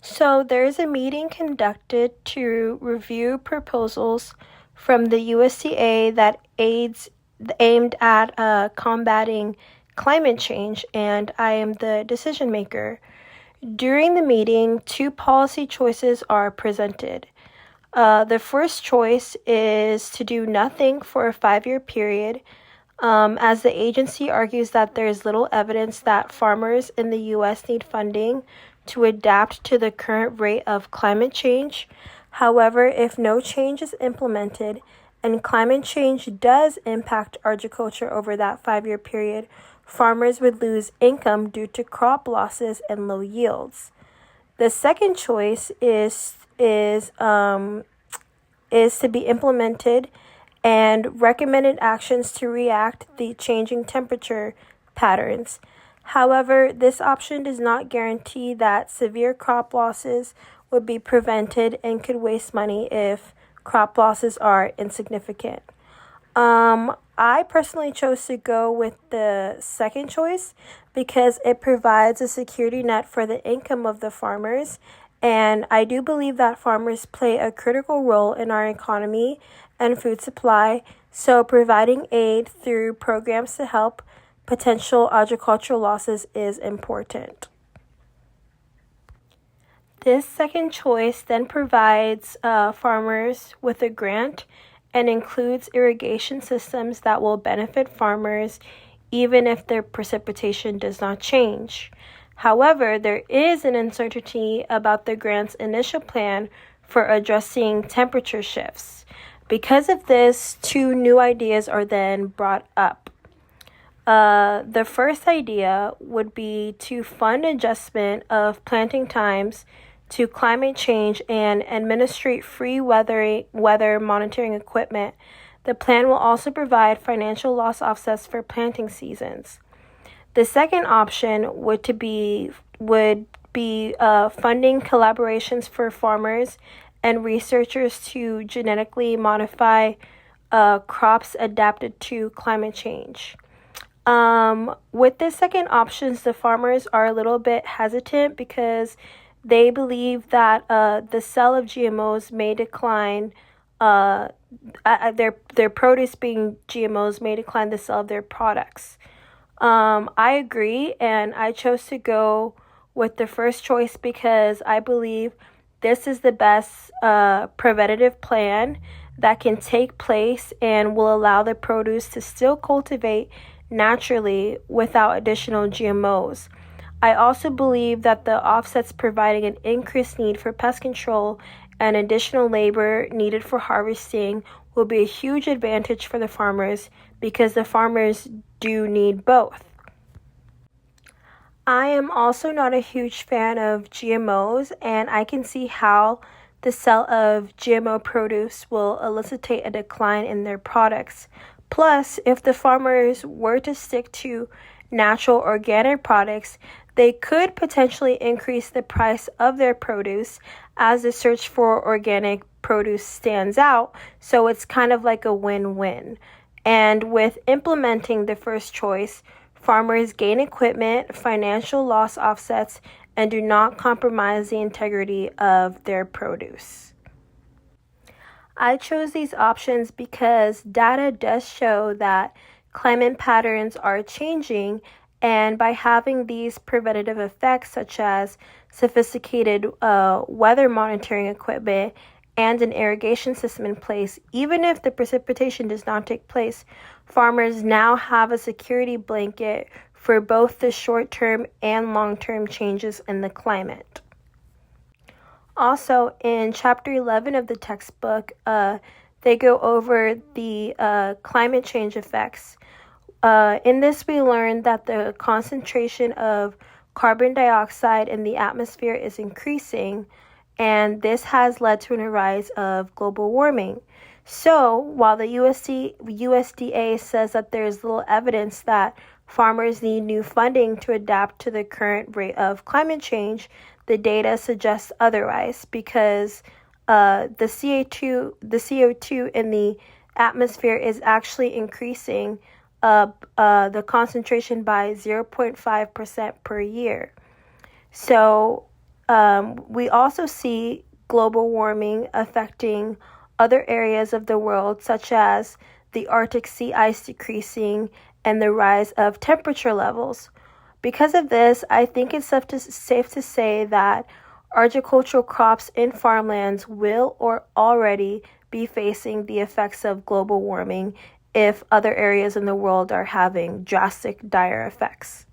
So there's a meeting conducted to review proposals from the USDA that aimed at combating climate change, and I am the decision maker. During the meeting, two policy choices are presented. The first choice is to do nothing for a 5-year period, as the agency argues that there is little evidence that farmers in the U.S. need funding to adapt to the current rate of climate change. However, if no change is implemented and climate change does impact agriculture over that 5-year period, farmers would lose income due to crop losses and low yields. The second choice is to be implemented and recommended actions to react the changing temperature patterns. However, this option does not guarantee that severe crop losses would be prevented and could waste money if crop losses are insignificant. I personally chose to go with the second choice because it provides a security net for the income of the farmers. And I do believe that farmers play a critical role in our economy and food supply. So providing aid through programs to help potential agricultural losses is important. This second choice then provides farmers with a grant and includes irrigation systems that will benefit farmers even if their precipitation does not change. However, there is an uncertainty about the grant's initial plan for addressing temperature shifts. Because of this, two new ideas are then brought up. The first idea would be to fund adjustment of planting times to climate change and administrate free weather monitoring equipment. The plan will also provide financial loss offsets for planting seasons. The second option would be funding collaborations for farmers and researchers to genetically modify crops adapted to climate change. With the second options, the farmers are a little bit hesitant because they believe that the sale of GMOs may decline. Their produce being GMOs may decline the sale of their products. I agree, and I chose to go with the first choice because I believe this is the best preventative plan that can take place and will allow the produce to still cultivate naturally without additional GMOs. I also believe that the offsets providing an increased need for pest control and additional labor needed for harvesting will be a huge advantage for the farmers because the farmers do need both. I am also not a huge fan of GMOs, and I can see how the sale of GMO produce will elicit a decline in their products. Plus, if the farmers were to stick to natural organic products, they could potentially increase the price of their produce as the search for organic produce stands out. So it's kind of like a win-win. And with implementing the first choice, farmers gain equipment, financial loss offsets, and do not compromise the integrity of their produce. I chose these options because data does show that climate patterns are changing, and by having these preventative effects such as sophisticated weather monitoring equipment and an irrigation system in place, even if the precipitation does not take place, farmers now have a security blanket for both the short-term and long-term changes in the climate. Also, in Chapter 11 of the textbook, they go over the climate change effects. In this, we learned that the concentration of carbon dioxide in the atmosphere is increasing, and this has led to a rise of global warming. So, while the USDA says that there is little evidence that farmers need new funding to adapt to the current rate of climate change, the data suggests otherwise because the CO2 in the atmosphere is actually increasing the concentration by 0.5% per year. So We also see global warming affecting other areas of the world, such as the Arctic sea ice decreasing and the rise of temperature levels. Because of this, I think it's safe to say that agricultural crops in farmlands will or already be facing the effects of global warming if other areas in the world are having drastic, dire effects.